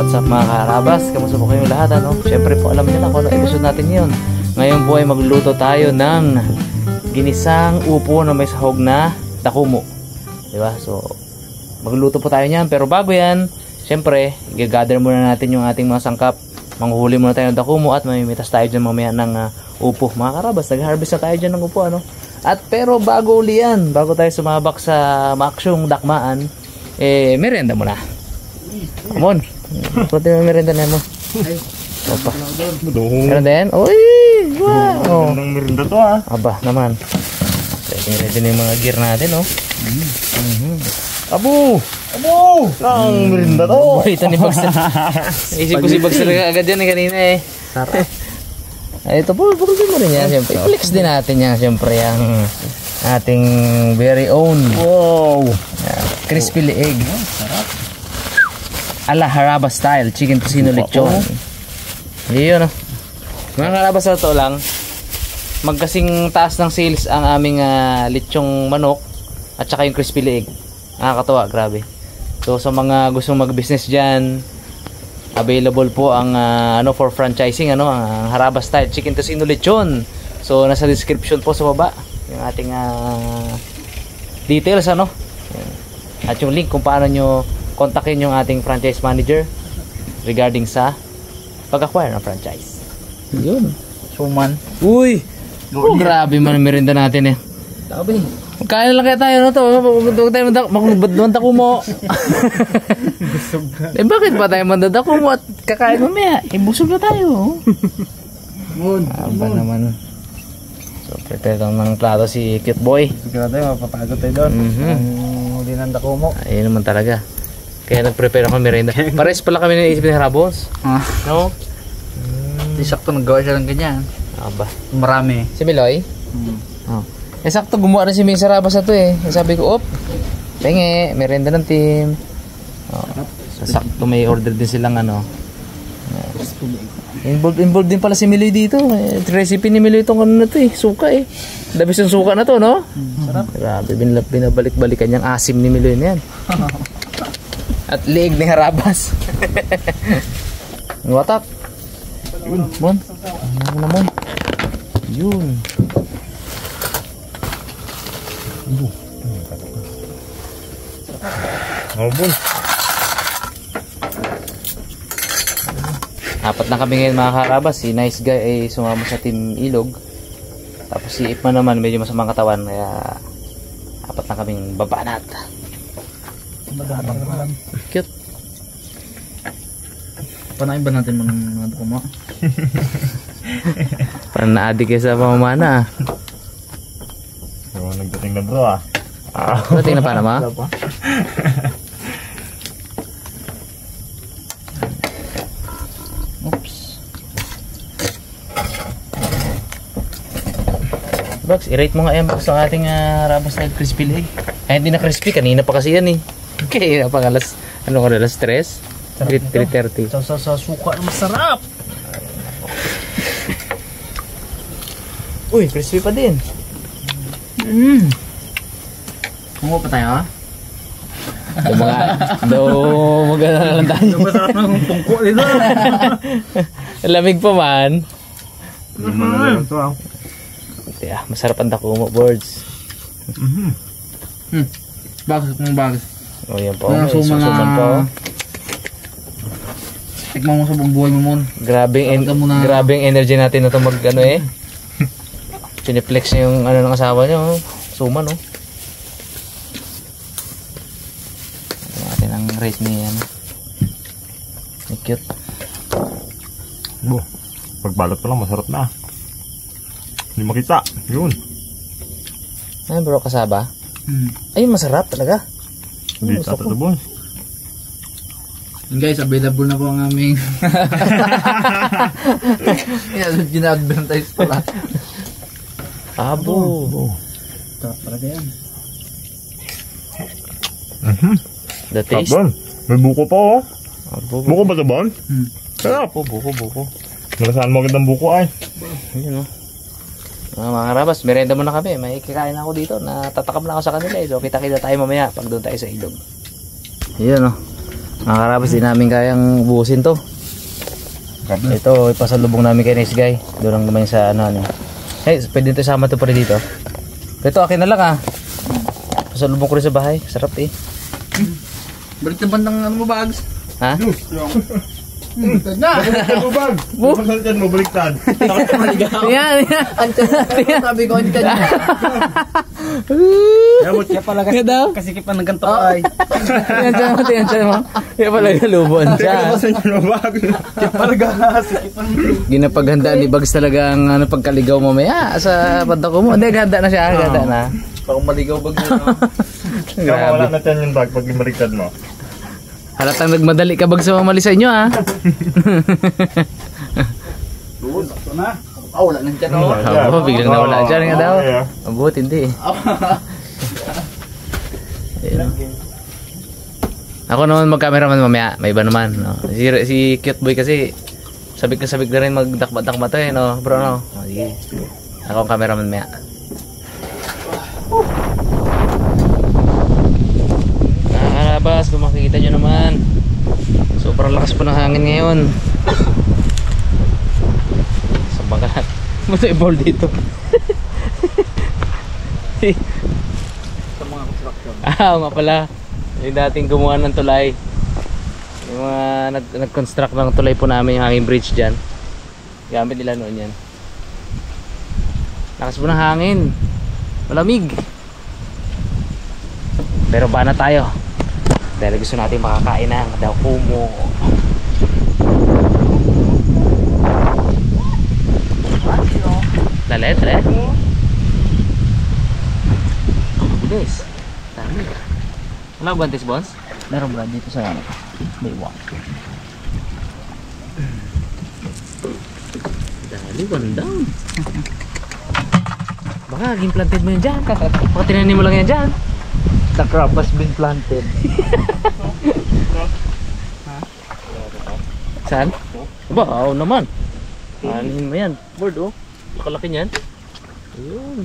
What's up mga karabas? Kamusta po kayong lahat? Ano? Siyempre po alam niyo na kung ano episode natin yun. Ngayon po ay magluluto tayo ng ginisang upo na may sahog na dakumo, diba? So magluluto po tayo niyan, pero bago yan, siyempre i-gather muna natin yung ating mga sangkap. Manghuhuli muna tayo ng dakumo at mamimitas tayo dyan mamaya ng upo. Mga karabas, nag-harvest na tayo dyan ng upo, ano? At pero bago uli yan, bago tayo sumabak sa maksyong dakmaan, merienda muna. Come on. Pwede mo merienda na mo. Opa. Meron din? Uy! Wow! Ang merienda to ha. Aba naman. Ready na yung mga gear natin, oh. Abo! Abo! Ang merienda to. Ito ni Bagster. Isip ko si Bagster agad yan kanina eh. Sarap. Ito po, pagkasin mo rin yan. Siyempre, flex din natin yan. Siyempre, ang ating very own. Wow! Crispy egg. Sarap. Ala Haraba style, chicken tocino lechon. Yun, oh. Mga karabas, sa totoo lang, magkasing taas ng sales ang aming lechong manok at saka yung crispy egg. Nakakatawa, grabe. So sa mga gustong mag-business dyan, available po ang for franchising, ang Haraba style chicken tocino lechon. So nasa description po sa baba yung ating details, at yung link kung paano nyo kontakin yung ating franchise manager regarding sa pag-acquire ng franchise. Yun. Suman. Uy! Oh, grabe man ang merienda natin eh. Sabi. Magkain lang kaya tayo na to. Huwag tayo mandako mo. Bakit ba tayo mandako mo at kakain mamaya? Busog na tayo. Aba naman. So, prepare lang ng plato si cute boy. Sigurado tayo, mapapagod tayo doon. Hindi nandako mo. Ayun naman talaga. Kaya nag-prepare ako ng merienda. Pares pala kami naisip ni Rabos. No? Sakto naggawa siya ng ganyan. Aba. Marami. Si Miloy? Oh. Sakto gumawa rin si Misa Rabas na to eh. Sabi ko, penge, merienda ng team. So, sakto may order din silang Involved din pala si Miloy dito. Recipe ni Miloy itong na to eh. Suka eh. Dabis yung suka na to, no? Sarap. Grabe, binabalik-balikan niyang asim ni Miloy na yan. At liig ni Harabas. Watak. Yun, mon. Naman. Yun. Bon. Apat na kami ngayon mga Harabas. Si Nice Guy ay sumama sa Team Ilog. Tapos si Ipman naman medyo masamang katawan. Kaya apat na kaming babanat. Cute. Panain ba natin mga dakumo? Parang na-addict kayo sa pamamana. So, nagdating na bro Dating na pa naman? Oops. Bags, i-rate mo nga yan Bags ang ating Haraba style crispy leg. Hindi na crispy, kanina pa kasi yan eh. Kaya pang alas 3? 3:30. Sa suka na masarap. Uy, crispy pa din. Kung pa tayo maganda na lang tayo. Masarap ng pungko dito. Lamig pa man. Ito Masarap ang dakumo, birds. Bags kung bags. O yan po. Suman po. Tikman mo sa buong buhay mo mon. Grabe yung energy natin na ito Piniflex niya yung ng asawa niya. Suman natin ang rate niya. Cute. Pagbalot pa lang masarap na. Hindi makita. Yun. Ay bro, kasaba? Ay masarap talaga. Hindi tatatubon. Guys, available na po ang aming ginadvertise pala. Abo. Sarap talaga yan. The taste. Bon. May buko pa Buko ba ito, Bon? Sarap. Buko. Nalasaan mo agad ng buko ay. Yun mga Harabas, merienda muna kami. May kikain ako dito. Natatakam na ako sa kanila. So kita-kita tayo mamaya pag doon tayo sa ilog. Yun Mga karabas, di namin kayang buhusin to. Ito, ipasalubong namin kay Nice Guy. Doon lang naman sa ano. Hey, pwede ito isama to pa rin dito. Ito, akin na lang ah. Pasalubong ko rin sa bahay. Sarap eh. Balik na bandang ano mo, bags. Ha? Baliktad na. Baliktad mo, baliktad. Yan, yan. Sabi ko, hindi ka na. Kaya pala Kaya daw? kasi kipan ng ganito ay. Yan dyan mo, yan dyan mo. Kaya pala galubon siya. Kaya pala kipan. Ginapaghandaan ni Bags talaga ang ano, pagkaligaw mamaya sa pantako mo. Hindi, ganda na siya. Ganda na. Baka maligaw bag yun. Kaya wala na dyan yung bag pag baliktad mo. Halatang nagmadali ka Bags sa mamali sa inyo ah. Doon, sakto na. Wala nang dyan. Oo, biglang nawala dyan nga daw. Abot, hindi eh. Ayun. Ako naman mag-cameraman mamaya, may iba naman. No? Si Cute Boy kasi sabik na rin magdakba-dakba to eh, no? Bro, no? O, sige. Ako ang cameraman mamaya. Nakakalabas, kung makikita nyo naman. Sobrang lakas po ng hangin ngayon. Sa bangkat. Ba't may ball dito? Sa mga construction. Nga pala. Yung dating gumawa ng tulay. Yung mga nag-construct ng tulay po namin, yung hangin bridge dyan. Gamit nila noon yan. Lakas po ng hangin. Malamig. Pero bana tayo. Dahil gusto natin makakain ng dakumo. Dale. Guys, dami. Wala ba guantes, Bones? Meron ba dito sa ano? Baywa. Dali, one down. Baka naging planted mo yun dyan. Baka tinanim mo lang yan dyan. The crab has been planted. Saan? Aba, oo naman. Anin mo yan. Bird, oh. Nakalaki niyan. Ayun.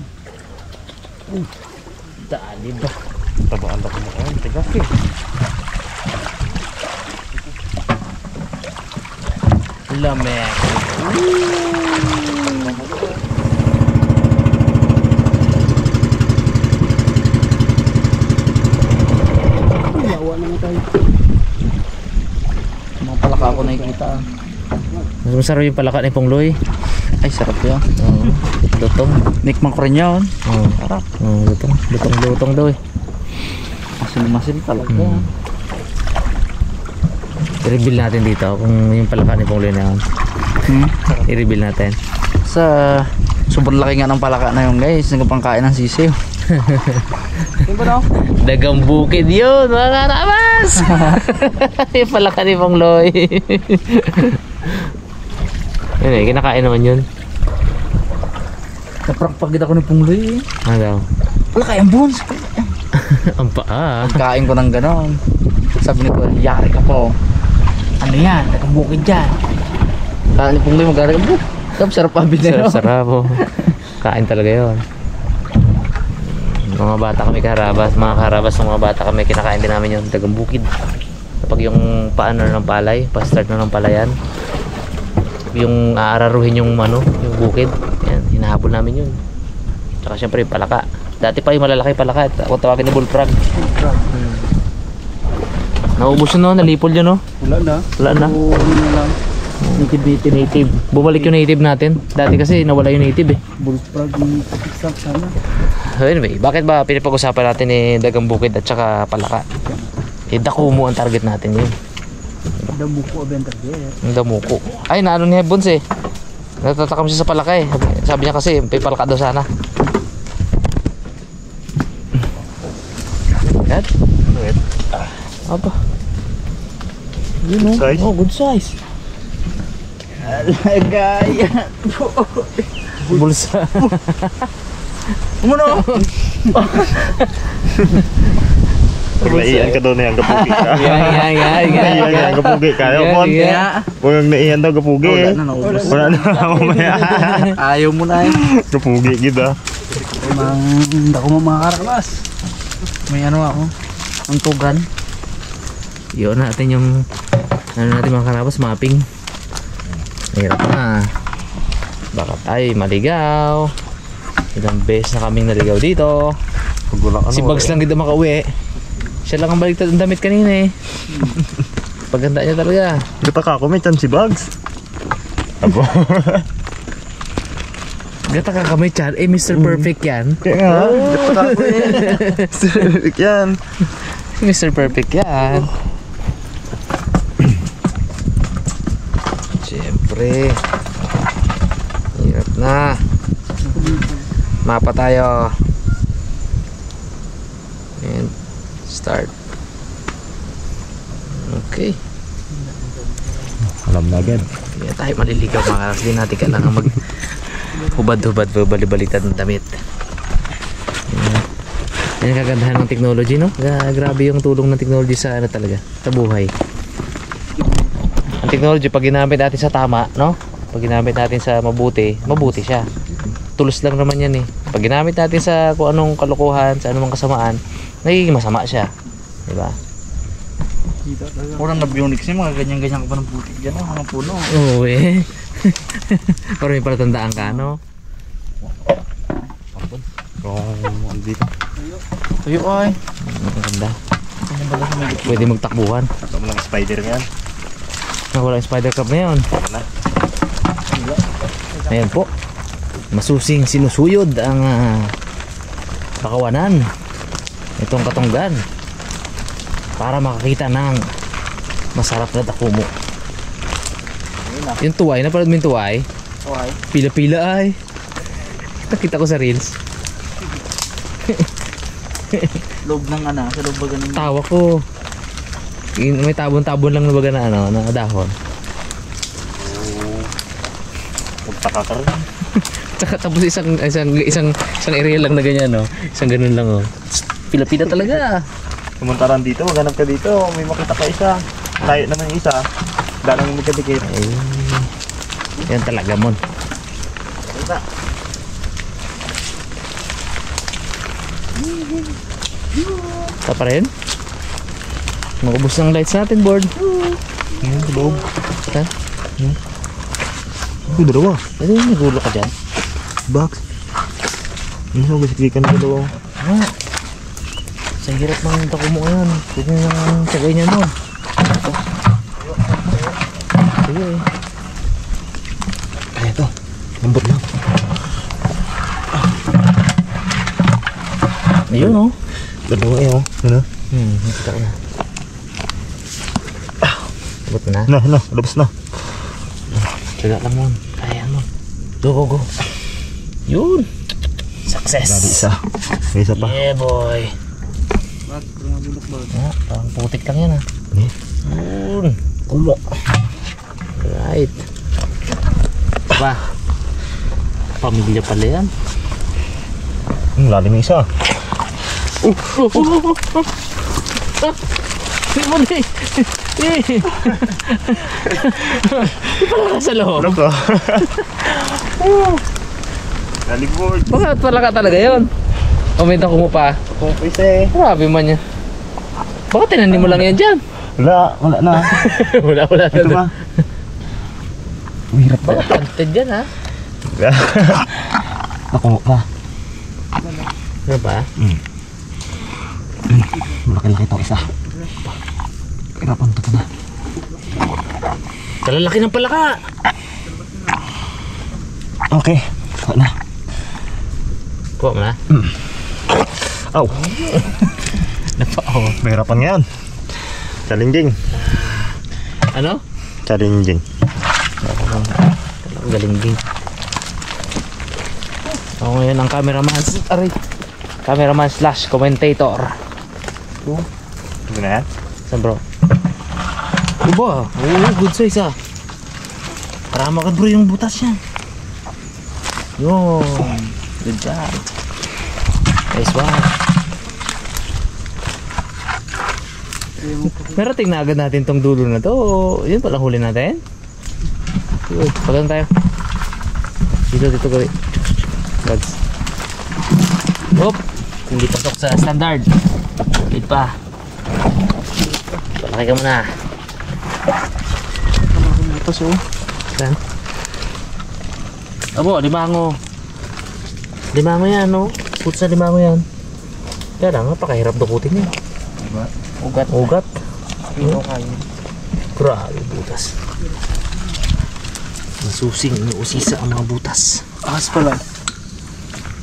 Dali ba? Tabaan na kumain. Tigas eh. Lamek. Yawa naman tayo. Mga palaka ako nakikita. Mas masarap yung palaka ni Pongloy. Ay, sarap yan. Oo. Lutong. Nikman ko rin yun. Oo. Sarap. Oo, lutong. Lutong daw eh. Masin talaga. I-reveal natin dito kung yung palaka ni Pongloy na yun. I-reveal natin. Sa sobrang laki nga ng palaka na yun, guys. Nagpangkain ng sisiw. Yung ba no? Dagang bukid yun, mga karabas! Yung palaka ni Pongloy. Yun eh, kinakain naman yun. Naprakpagid ako ng Pongloy eh. Ano daw? Palaka yung bones. Ang paa. Pagkain ko ng ganon. Sabi ni ko, yari ka po. Ano yan? Nagkabukid dyan. Kaya ni Pongloy mag-aari ka po. Sarap abid na yun. Sarap oh. Kain talaga yun. Mga bata kami karabas, mga karabas ng mga bata kami, kinakain din namin yung dagang bukid. Kapag yung paano ng palay, pa-start na ng palayan, yung aararuhin yung ano, yung bukid, yan, hinahabol namin yun. Tsaka syempre yung palaka. Dati pa yung malalaki palaka, ako tawagin ni bullfrog. Naubos yun no, nalipol yun no. Wala Wala na. na. Native. Bumalik yung native natin. Dati kasi nawala yung native eh. Bullfrog yung tiksak sana. So anyway, bakit ba pinapag-usapan natin ni dagang bukid at saka palaka? Eh, dakumo ang target natin yun. Damuko abenter there. Ang damuko. Ay, naano ni Hebons eh. Natatakam siya sa palaka eh. Sabi niya kasi, may palaka daw sana. Yan. Wait. Aba. Yun oh. Size? Oh, good size. Alagaya. Bulsa. Umuno. Paglaian ka daw na yung gapugi ka. Yan. Yung gapugi ka. Yung kung naiyan daw gapugi. Wala na naubos. Wala na mamaya. Ayaw mo na eh. Gapugi gida. Hindi ako mga karabas. May ano ako. Ang tugan. Iyon natin yung ano natin mga karabas, mapping. Hirap na. Baka tayo maligaw. Ilang beses na kaming naligaw dito. Si Bugs lang dito makauwi. Siya lang ang baligtad ang damit kanina eh. Paganda niya talaga. Gata ka ako, may chan si Bugs. Abo. Gata ka kami chan. Eh Mr. Perfect yan. Kaya nga, gata ka ako eh. Perfect yan. Mr. Perfect yan. Siyempre. Hirap na. Mapa tayo. And start. Okay. Alam na agad. Kaya tayo maliligaw mga karas. Hindi natin kailangan mag hubad-hubad, bali-baliktad ng damit. Yan ang kagandahan ng technology, no? Grabe yung tulong ng technology sa ano talaga, sa buhay. Ang technology, pag ginamit natin sa tama, no? Pag ginamit natin sa mabuti, mabuti siya. Tulos lang naman yan eh. Pag ginamit natin sa kung anong kalokohan, sa anumang kasamaan, nagiging masama siya. Diba? Kurang na-bionics niya, mga ganyan-ganyan ka pa ng butik dyan, oh, mga puno. Oo eh. Parang may palatandaan ka, no? Dito. Tuyo ay. Ang ganda. Pwede magtakbuhan. Ito mo ng spider yan. Wala yung spider crab na yun. Ayan po. Masusing sinusuyod ang pakawanan itong Katunggan para makakita ng masarap na dakumo. Yung tuway, napanood mo yung tuway? Okay. Pila-pila ay. Nakita ko sa reels. Loob ng ano, sa loob ba ganun? Tawa ko. May tabon-tabon lang na baga na ano, na dahon. Magtaka ka rin. Tsaka tapos isang area lang na ganyan, no? Isang ganun lang, oh. Pila-pila talaga. Sumuntaran dito, maghanap ka dito. May makita ka isa. Layo naman yung isa. Dalang yung magkadikit. Ay, yan talaga, mon. Isa. Ito pa rin. Maubos ng lights natin, board. Ayan, loob. Ha? Ito, dalawa. Ano yung nagulo ka dyan? Box. Ano sa gasikikan ka daw? Ah, sa hirap ng dakumo ngayon. Pwede nang sagay niya mo. Sige eh. Ay, ito. Lambot lang. Ayun, oh. Dalawa eh, oh. Ano? Nakita ko na. Abot mo na. Na, labas na. Tsaga lang mo. Kaya mo. Go. Yun. Success. Dali isa. May isa pa. Yeah, boy. Ah, parang putik lang yan, ah. Eh? Yun. Kulo. Right. Pa. Pamilya pala yan. Lalim yung isa. Hindi. Di pala ka sa loob. Ano ka? Nalibord. Bakit pala ka talaga yun? O may dako mo pa. Kung isa eh. Grabe man yan. Bakit tinanim mo lang yan dyan? Wala na. Wala Ito ba? Mahirap ba? Bakit planted dyan, ha? Ako pa. Ano ba? Malaki-laki ito isa. Hirapan ito na. Kalalaki ng palaka. Okay. Kuha na. Kuha mo na. Aw. Napao. Mahirapan nga yan. Challenging. Ano? Challenging. Ang galing din. Ako ngayon ang cameraman slash commentator. Ito na yan? Saan bro? Uba, good size ah. Parama ka bro yung butas yan. Yun. Good job. Nice one. Narating na agad natin tong dulo na to. Yun palang huli natin. Good. Pagano tayo. Dito gawin. Bugs. Hop. Hindi pasok sa standard. Wait pa. Palaki ka muna. Butas oh. Saan? Abo, limango. Limango yan, no? Puts na limango yan. Kaya lang, napakahirap dukutin yan. Diba? Ugat. Ito kayo. Grabe, butas. Masusing, inuusisa ang mga butas. Ahas pala.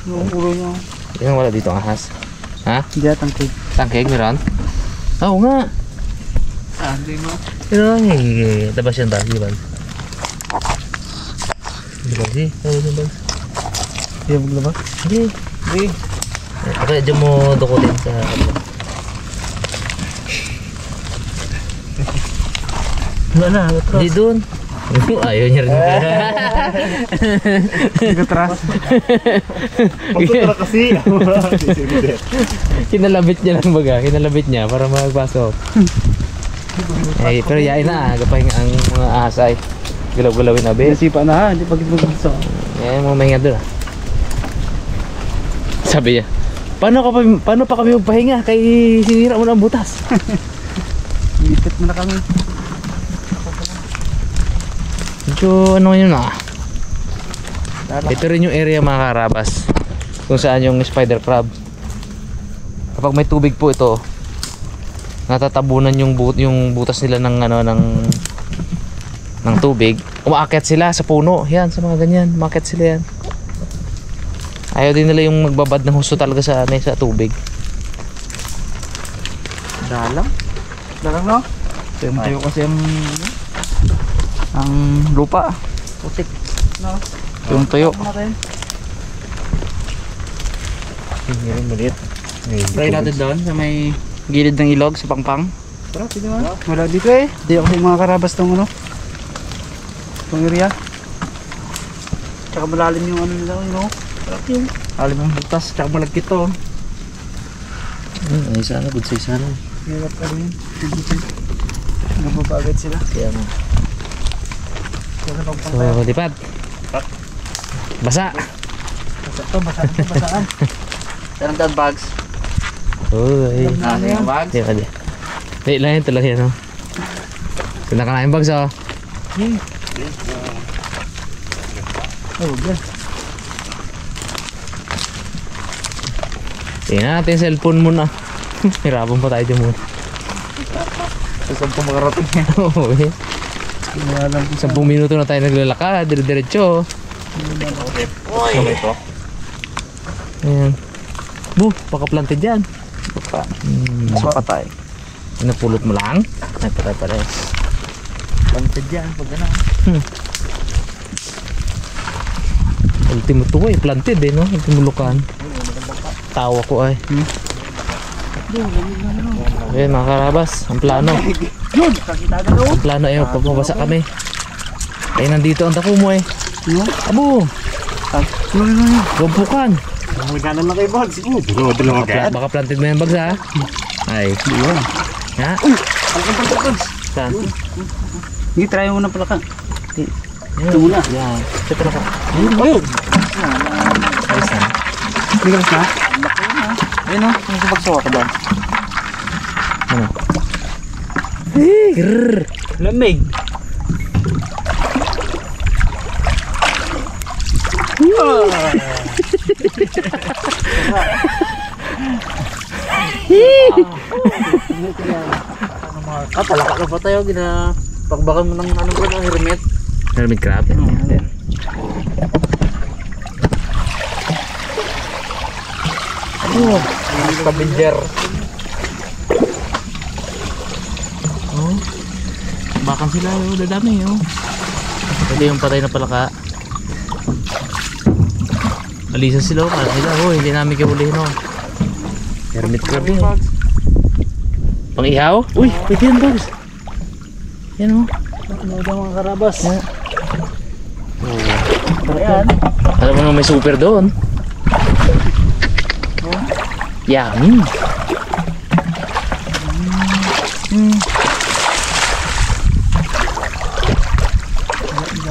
Yung ulo niya. Yan, wala dito ang ahas. Ha? Hindi atang cake. Tangkeg, meron? Oo nga. Ah, hindi mo. Pero lang eh. Labas yan ba? Di ba? Di ba? Di ba? Hindi mo maglabas? Hindi. Hindi. Okay, dyan mo dukutin sa... Wala na, atras. Di doon. Ayaw niya rin. Hindi ka atras. Pagsutra kasi. Kinalabit niya lang baga. Kinalabit niya para magpasok. Ay, pero yain na. Gapahin ang mga asay. Galaw-galawin na be. Nasipa na ha, hindi pag ito. Yan, mga mahinga doon ah. Sabi niya, paano pa kami magpahinga kay sinira mo na ang butas? Lipit mo na kami. Medyo ano yun ah. Ito rin yung area mga karabas kung saan yung spider crab. Kapag may tubig po ito, natatabunan yung butas nila ng ano ng tubig. Umaakyat sila sa puno. Yan, sa mga ganyan, umaakyat sila yan. Ayaw din nila yung magbabad ng husto talaga sa tubig. Dalang? Dalang no? Tayo kasi ang lupa. Putik. No? Yung tuyo. Ngayon maliit. Try natin doon sa may gilid ng ilog sa Pangpang. Tara, pwede mo. Wala dito eh. Di ako yung mga karabas tong ano. Tong area. Tsaka malalim yung ano nila, you know. Yung alam yung butas, tsaka malagkit to. Ay sana, good size sana. Hirap ka rin. Nagpapagad sila. Kaya mo. Kaya Pangpang tayo. So, lipad. Basa. Basa to, basaan. Sarang dad bags. Uy. Ano yung bags? Di ba di? Wait lang yun talaga yan, no? Ganda ka na yung bags, oh. Oh, good. Tingnan natin yung cellphone mo na. Hirapan pa tayo dyan muna. So, saan po makarating yan? Oo, eh. Alam ko 10 minuto na tayo naglalakad, dire-diretso. Kamay to. Ayan. Baka planted dyan. pa. Mas mapatay. Napulot mo lang? Ay, pare. Planted yan pag gano'n. Ultimo to eh, planted eh, no? Ultimo lukan. Tawa ko ay. Ayan mga karabas, ang plano. Yun! Kakita na doon! Ang plano ay magpapabasa kami. Eh, nandito ang dako mo eh. Abo! Gumpukan! Magkano lang kayo bags? Oo, dalawa agad. Baka planted mo yung bags ha? Ay. Yun. Ha? Saan? Hindi, try mo na pala ka. Ito muna. Yan. Ito pala ka. Ayun! Ayos na. Hindi ka na? Ayun o, yung sa bagsawa ka ba? Ano? Grrrr! Lamig! Talaka na pa tayo, pagbakan mo ng anong ba ng hermit. Hermit crab? Yan. Scavenger. Oh. Bakan sila yun, dadami yun. Ito yung patay na palaka. Alisan sila, para sila. Oh, hindi namin kahulihin oh. Hermit crab yun. Pang ihaw? Uy, pwede yan bags. Yan oh. Ano daw mga karabas? Ayan. Alam mo naman may super doon. Yummy.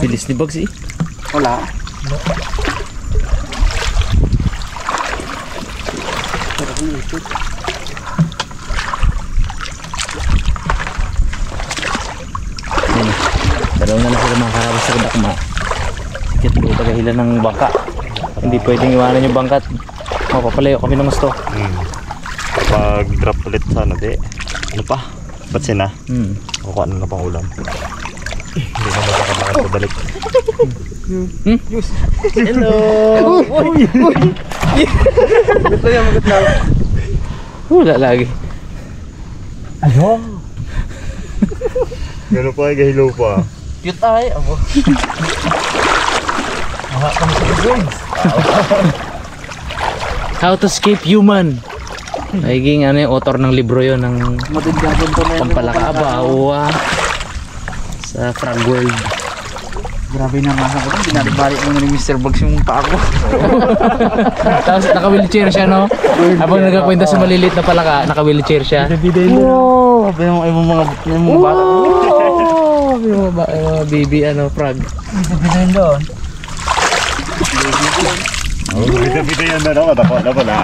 Bilis ni Bugs eh. Wala. sa dakma. Kaya tayo tagahilan ng bangka. Hindi pwedeng iwanan yung bangkat. Mapapalayo kami ng gusto. Pag drop ulit sana di. Ano pa? Batsin na. Kukuha na pang ulam. Hindi na makakapakad ko balik. Hello! Ito yan, magat lang. Wala lagi. Ano? Gano'n pa ay gahilo pa. Cute ay, abo. How to Escape Human. Naging ano yung author ng libro yon ng Matindagan to na yan. Pampalakabawa sa Frog World. Grabe na masa ko. Binalibalik mo ni Mr. Bugs yung paa ko. Tapos naka-wheelchair siya, no? Habang nagkakwenta sa malilit na palaka, naka-wheelchair siya. Wow! Sabi yung mga bata. Oh, yung mga baby ano, frog. Binayin doon. Oh, bita-bita yan na naman. Ako na pala.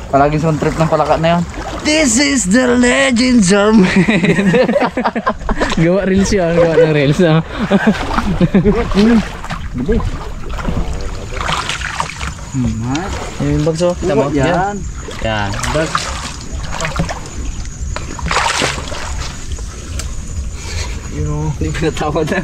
Palaging sa trip ng palaka na yun. This is the legends of Gawa reels yun, gawa ng reels, no? Yung bagso, kita mo? Yan. Yan, bags. Hindi ko natawa na.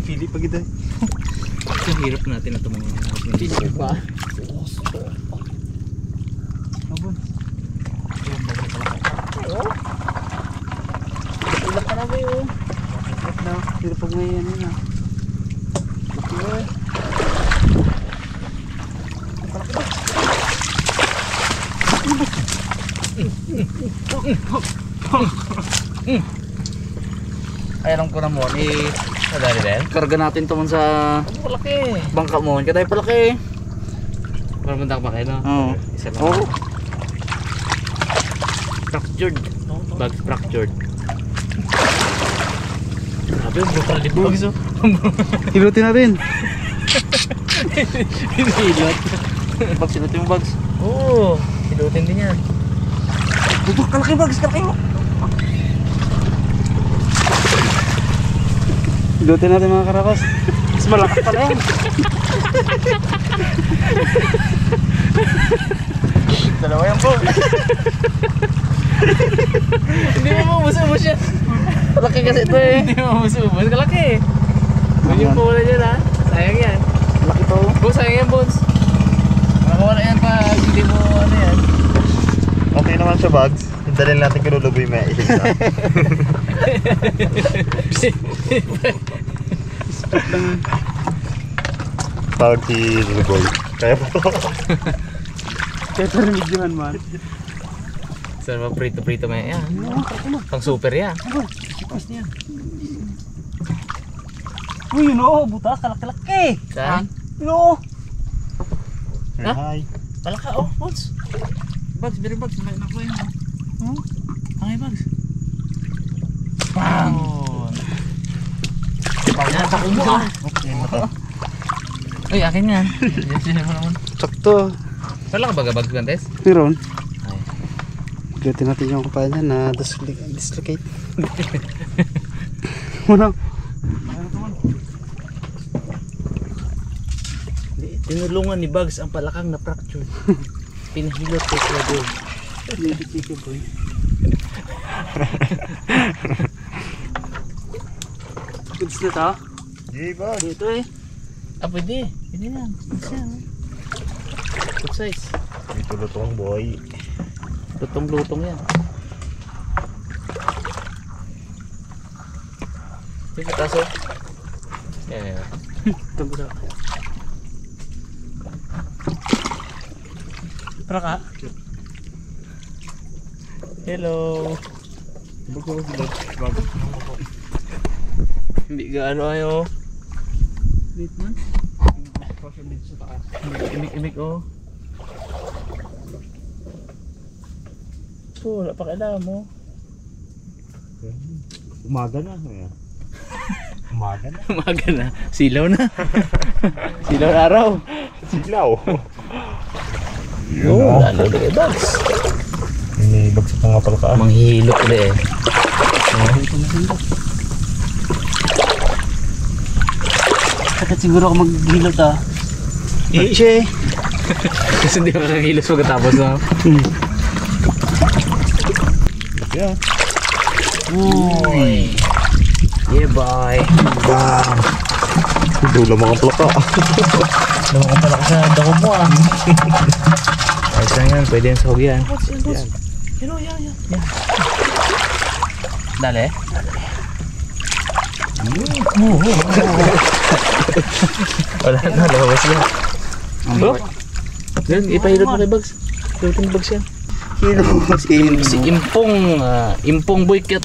Pili pa kita. Ang hirap natin na ito mga pili pa. Ilang ka na ba yun? Pero pag may ano na. Ay, alam ko na mo. Madali din? Karga natin ito man sa Palaki. bangka mo. Katay palaki. Marundak pa kayo, no? Oo. Isa lang. Oo. Fractured. Bags fractured. Sabi, brutal din bags, oh. Hilutin natin. Hilot. Bags, hilutin mo bags. Oo, hilutin din yan. Kalaki bags, kalaki mo. Hilutin natin mga karakas. Mas malaki pala yan. Dalawa yan po. Hindi mo maubos-ubos yan. Malaki kasi ito eh. Hindi mo maubos-ubos. Kalaki. Huwag yung pula dyan, ha? Sayang yan. Malaki to. Bones, sayang yan, Bones. Makawala yan pa. Hindi mo ano yan. Okay naman siya, Bugs. Dalhin natin kinuluboy may isa. Tawag si Luboy. Kaya po. Kaya ito rin medyohan man. Saan mo prito-prito mo yan? Pang super yan. Uy, yun o. Butas, kalaki-laki. Saan? Yun o. Ha? Hi. Palaka, oh, Bones. Bags, very bags. May nakuha yun. Ay, Bags. Bang! Yan, sa kumo, ah. Okay na to. Uy, akin yan. Yan sila mo naman. Sakto. Wala ka baga Bags Gantes? Meron. Ay. Gawin natin yung kapal niya na dislocate. Muna. Tinulungan ni Bugs ang palakang na fracture. Pinahilot ko sa gold. Hindi chicken boy. Goods na ta? Hey, Bugs. Dito eh. Ah, pwede. Pwede na. Good size. Dito lutong boy. Lutong-lutong yan. Yung taso. Yan. Ito mo na. Para ka? Hello. Bugs. Hindi gaano ayo. Wait man. Imik-imik oh. Wala pa kailangan mo. Umaga na. Ayan. Umaga na. Umaga na. Silaw na. Silaw na araw. Silaw. Oo, lalo na kay Bags. May bagsak na nga pala ka. Manghihilot ulit eh. Takot siguro ako maghilot ah. Siya eh. Kasi hindi ka kakahilos pagkatapos na. Yeah. Uy. Yeah, boy. Bang! Dula mga plaka. Naman ka pala ka sa dako mo ah. Ayos lang yan, pwede yung sahog yan. Yan. Dali. Wala na, lumabas na. Oh? Yan, ipahilot mo kay Bags. Hilotin Bags yan. Si Impong, Impong Boyket.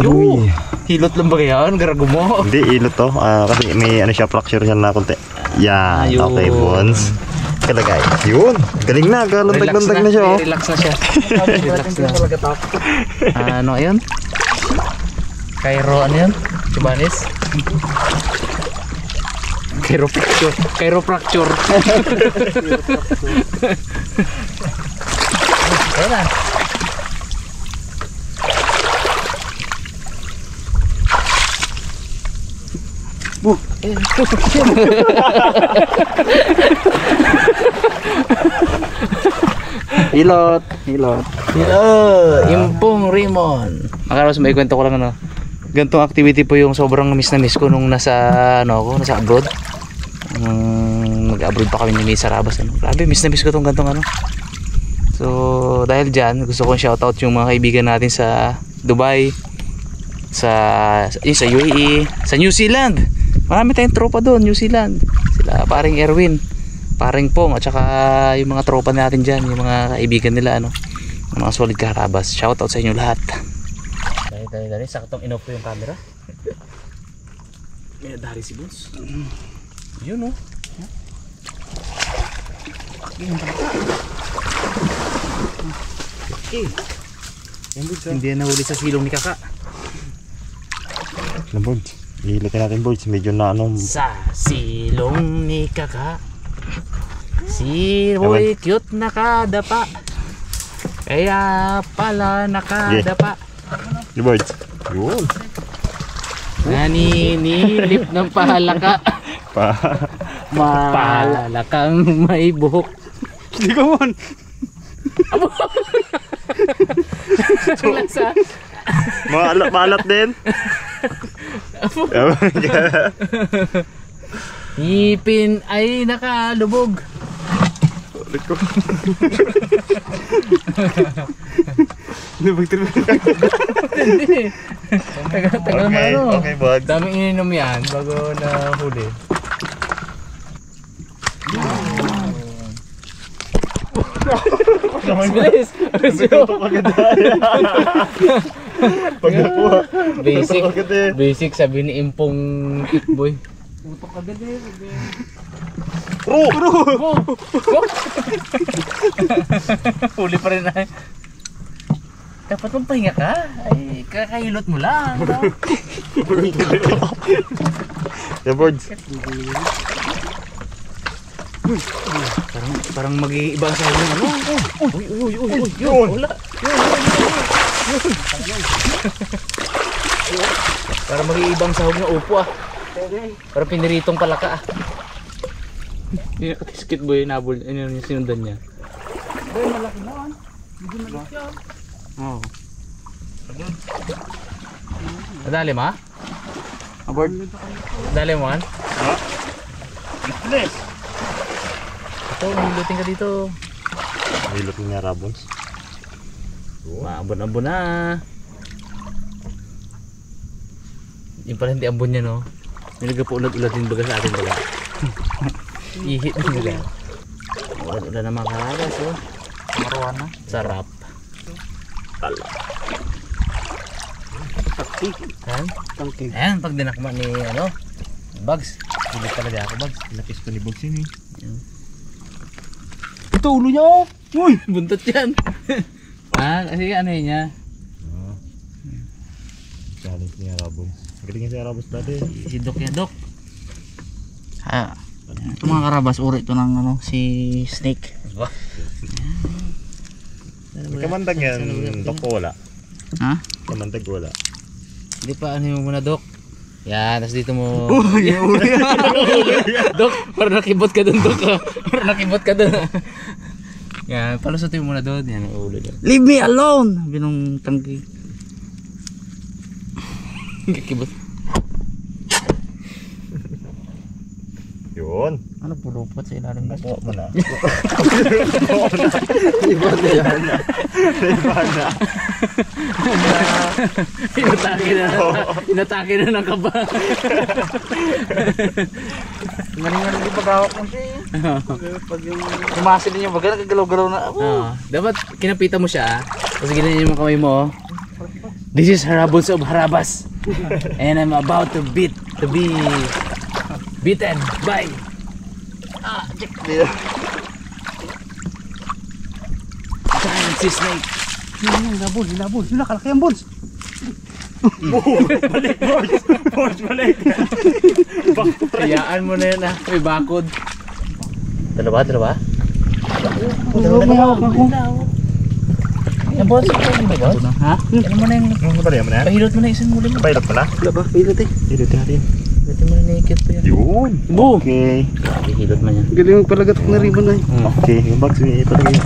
Uy. Hilot lang ba yan? Garago mo? Hindi, ilot to. Kasi may ano siya, fracture siya na konti. Yan, Ayun. okay, Bones. Kalagay. Yun, galing na. Galandag-landag na siya, oh. Relax na siya. Relax na. Ano yun? Cairo, ano yun? Cubanis? Chiropracture. Ayan na. Hilot. Impong Raymond. Makaros, may kwento ko lang ano. Gantong activity po yung sobrang miss na miss ko nung nasa nasa abroad. Nag-abroad pa kami ni Misa Rabas ano. Grabe, miss na miss ko tong gantong ano. So, dahil diyan, gusto kong shoutout yung mga kaibigan natin sa Dubai, sa UAE, sa New Zealand. Marami tayong tropa doon, New Zealand. Sila paring Erwin, paring Pong, at saka yung mga tropa natin dyan, yung mga kaibigan nila ano, yung mga solid kaharabas. Shoutout sa inyo lahat. Dali, saktong in-off ko yung camera. May dari si Boss. Yun oh. Okay. Hindi na nahuli sa silong ni Kaka. Na, Bones. Ihilatin natin, Bones. Medyo na ano. Sa silong ni Kaka, si Boy cute nakadapa, kaya pala nakadapa. Di, Bones. Yun. Naninilip ng pahalaka. Pahalakang may buhok. Hindi ka man. Maalat din. Ipin ay nakalubog. Hindi. Tagal naman ano. Okay, Bones. Daming ininom yan bago na huli. Bilis! Basic sabi ni Impong Boy. Putok agad eh. Huli pa rin ay. Dapat magpahinga ka. Ay, kakahilot mo lang. Yeah, Bones. Parang mag-iiba sa inyo. Ano? Uy. Wala. Parang mag-iibang sahog na upo ah. Parang piniritong palaka ah. Yung nakatiskit boy, nabol, yung sinundan niya. Ay, malaki na. Hindi malaki yan. Oo. Nadali mo ah? Aboard. Nadali mo ah? Bilis. Ito, hilutin ka dito. Hilot niya, Rabons. Maambon-ambon na. Yung pala hindi ambon niya no. Nilaga po ulat-ulat din baga sa atin baga. Ihit na nila. Ulat-ulat na mga karagas oh. Maruan na. Sarap. Tala. Yan. Tangking. Ayan, pag dinakma ni ano, Bags. Hilit talaga ako Bags. Lapis ko ni Bones yun eh. Ito ulo niya oh. Uy, buntot yan. Kasi ano yun niya. Challenge niya, Rabons. Galing si Arabos dati. Si Dok yan, Dok. Ito mga karabas, uri ito ng ano, si snake. Kamandag yan, Dok ko wala. Ha? Kamandag wala. Hindi pa, ano yung muna, Dok? Yan, tapos dito mo. Uri. Dok, parang nakibot ka dun, Dok. Parang nakibot ka dun. Yan, palusutin mo muna doon. Yan, ulo doon. Leave me alone! Binong tanggi. Kibot. Yun. Ano, pulupot sa ilalim ba? Buka mo na. Iba na yan. Inatake na ng kaba. Maringan yung pag-awak mo siya eh. Pag yung umasin niya, baga nagagalaw-galaw na. Dapat kinapitan mo siya. Tapos ganyan yung mga kamay mo. This is Harabos of Harabas. And I'm about to be beaten by giant sea snake. Labol. Yun nakalaki ang balls. Balik, boss, balik. Kayaan mo na yun ah. May bakod. Dalawa? Dalawa may hawak ako. Yan boss, ano ba boss? Ha? Ano mo na yung Ano ba yan mo na? pahilot mo na isang muli mo. Pilot mo na? Wala ba? Pilot eh. Pilotin natin. Pilotin mo na naked pa yan. Yun. Bu! Okay. Pahilot man yan. Galing magpalagat na ribbon na eh. Okay, yung bags may ipalagay.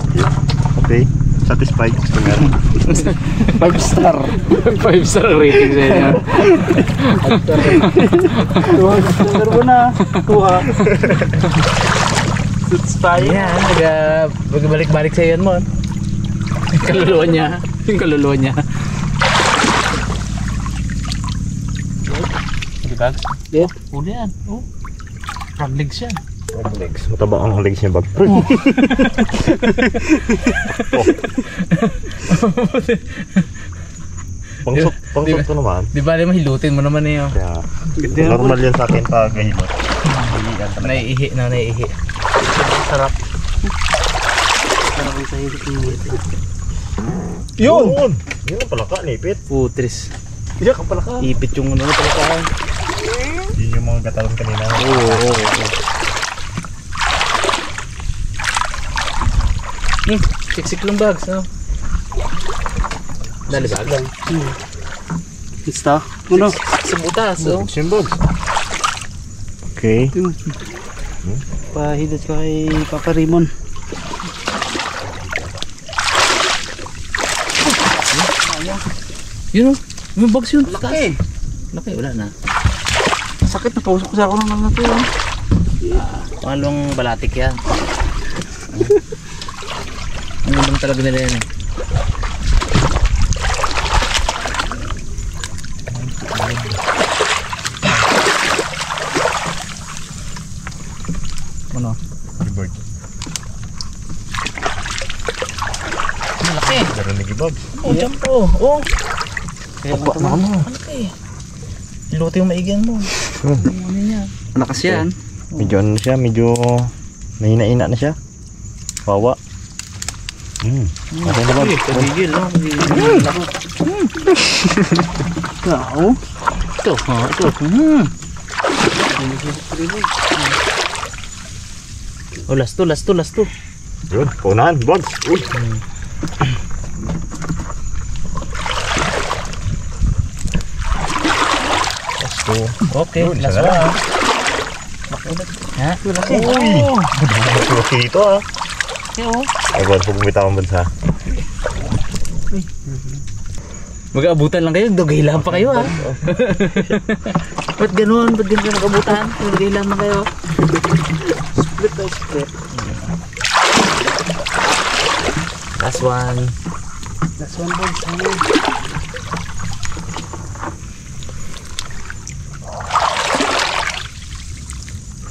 Okay. Satisfied. Gusto nga. 5 star. 5-star rating sa inyo. Tuwa mo na. Tuwa. Satisfied. Yan, magbalik-balik sa yan mo. Yung kaluluwa niya. Yung kaluluwa niya. Hindi ba? Yeah. Huli yan. Oh. Frog legs yan. Legs. Mataba ang legs niya bag. Pangsok to naman. Di ba alam mo, hilutin mo naman eh. Kaya, normal yan sa akin pag hilot. Naiihi na, naiihi. Sarap. Sarap yung sahilip yung ulit. Yun! Yun ang palaka, nipit. Putris. Iyak ang palaka. Ipit yung ano talaga. Yun yung mga katalon kanina. Oo. Siksik lang bags, no? Dali bag? Basta. Ano? Sa butas, oh. Simbogs. Okay. Pahilot ka kay Papa Raymond. Yun, oh. Yung bags yun. Laki. Laki, wala na. Sakit na pausok sa ako ng ano to. Pangalawang balatik yan. Ano bang talaga nila yan? Ano? Bird. Malaki. Meron na gibag. Oh, jump po. Oh. Kaya naman. Malaki. Luto yung maigan mo. Ano niya? Malakas yan. Medyo ano siya, medyo mahina-ina na siya. Wawa. Okay na ba? Pagigil, no? Kao. Ito, ito. Oh, last two. Yun, paunahan, bugs. Uy. Last two. Okay, Yun, last isa na. one. Ha? Uy! Laki ito ah. Ay, buwan, huwag bumitaw ang bansa. Mag-aabutan lang kayo, dogaylan pa kayo ha. Ba't ganun? Ba't ganun mag-aabutan? Dogaylan na kayo. Split by split. Last one. Last one boys.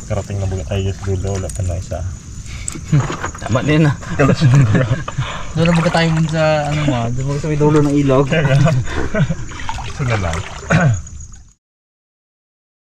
Karating na buga tayo sa dulo, wala pa na isa. Tama na yun ha. Doon na baga tayo mun sa ano mo, doon baga sa may dulo ng ilog. Ito na lang.